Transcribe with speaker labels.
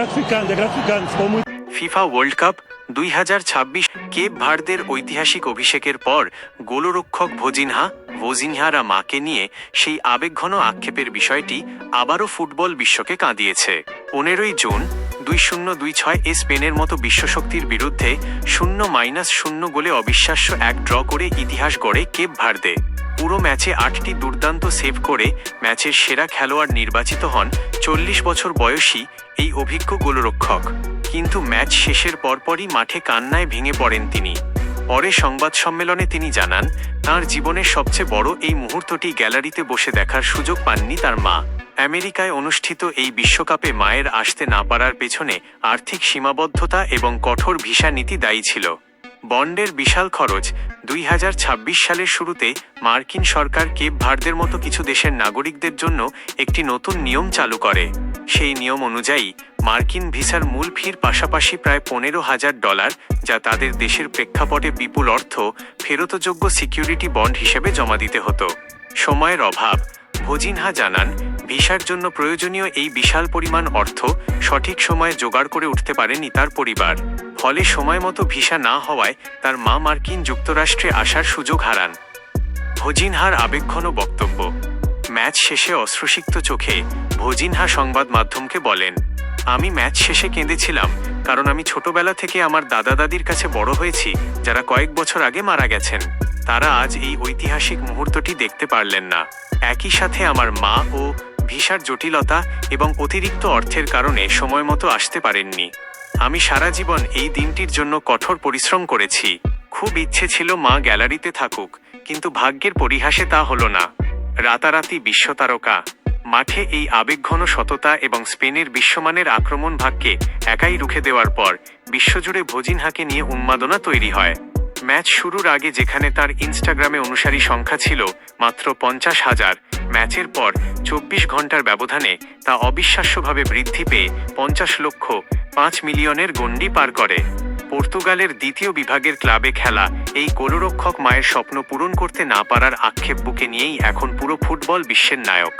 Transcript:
Speaker 1: gratificante. Foi muito.
Speaker 2: FIFA world cup 2026 Cape ভার্দের ঐতিহাসিক অভিষেকের পর গোলরক্ষক ভোজিনহারা মাকে নিয়ে সেই আবেগঘন আক্ষেপের বিষয়টি আবারও ফুটবল বিশ্বকে কাঁদিয়েছে। 15 জুন 2026 স্পেনের মতো বিশ্বশক্তির বিরুদ্ধে 0-0 গোলে অবিশ্বাস্য এক ড্র করে ইতিহাস গড়ে কেপ ভার্দে। পুরো ম্যাচে 8টি দুর্দান্ত সেভ করে ম্যাচের সেরা খেলোয়াড় নির্বাচিত হন 40 বছর বয়সী এই অভিজ্ঞ গোলরক্ষক। কিন্তু ম্যাচ শেষের পরপরই মাঠে কান্নায় ভেঙে পড়েন তিনি। পরে সংবাদ সম্মেলনে তিনি জানান, তাঁর জীবনের সবচেয়ে বড় এই মুহূর্তটি গ্যালারিতে বসে দেখার সুযোগ পাননি তার মা। আমেরিকায় অনুষ্ঠিত এই বিশ্বকাপে মায়ের আসতে না পারার পেছনে আর্থিক সীমাবদ্ধতা এবং কঠোর ভিসা নীতি দায়ী ছিল। বন্ডের বিশাল খরচ। 2026 সালের শুরুতে মার্কিন সরকার কেপ ভার্দের মতো কিছু দেশের নাগরিকদের জন্য একটি নতুন নিয়ম চালু করে। সেই নিয়ম অনুযায়ী মার্কিন ভিসার মূল ফির পাশাপাশি প্রায় $15,000, যা তাদের দেশের প্রেক্ষাপটে বিপুল অর্থ, ফেরতযোগ্য সিকিউরিটি বন্ড হিসেবে জমা দিতে হতো। সময়ের অভাব। ভোজিনহা জানান, ভিসার জন্য প্রয়োজনীয় এই বিশাল পরিমাণ অর্থ সঠিক সময়ে জোগাড় করে উঠতে পারেনি তার পরিবার। ফলে সময়মতো ভিসা না হওয়ায় তার মা মার্কিন যুক্তরাষ্ট্রে আসার সুযোগ হারান। ভোজিনহার আবেগঘন বক্তব্য। ম্যাচ শেষে অশ্রুসিক্ত চোখে ভোজিনহা সংবাদ মাধ্যমকে বলেন, আমি ম্যাচ শেষে কেঁদেছিলাম, কারণ আমি ছোটবেলা থেকে আমার দাদা দাদির কাছে বড় হয়েছি, যারা কয়েক বছর আগে মারা গেছেন। তারা আজ এই ঐতিহাসিক মুহূর্তটি দেখতে পারলেন না। একই সাথে আমার মা ও ভিসার জটিলতা এবং অতিরিক্ত অর্থের কারণে সময়মতো আসতে পারেননি। আমি সারা জীবন এই দিনটির জন্য কঠোর পরিশ্রম করেছি। খুব ইচ্ছে ছিল মা গ্যালারিতে থাকুক, কিন্তু ভাগ্যের পরিহাসে তা হলো না। রাতারাতি বিশ্বতারকা। মাঠে এই আবেগঘন সততা এবং স্পেনের বিশ্বমানের আক্রমণ ভাগকে একাই রুখে দেওয়ার পর বিশ্বজুড়ে ভোজিনহাকে নিয়ে উন্মাদনা তৈরি হয়। ম্যাচ শুরুর আগে যেখানে তার ইনস্টাগ্রামে অনুসারী সংখ্যা ছিল মাত্র 50,000, ম্যাচের পর 24 ঘন্টার ব্যবধানে তা অবিশ্বাস্যভাবে বৃদ্ধি পেয়ে 50,05,000,000-এর গণ্ডি পার করে। পর্তুগালের দ্বিতীয় বিভাগের ক্লাবে খেলা এই গোলরক্ষক মায়ের স্বপ্ন পূরণ করতে না পারার আক্ষেপ বুকে নিয়েই এখন পুরো ফুটবল বিশ্বের নায়ক।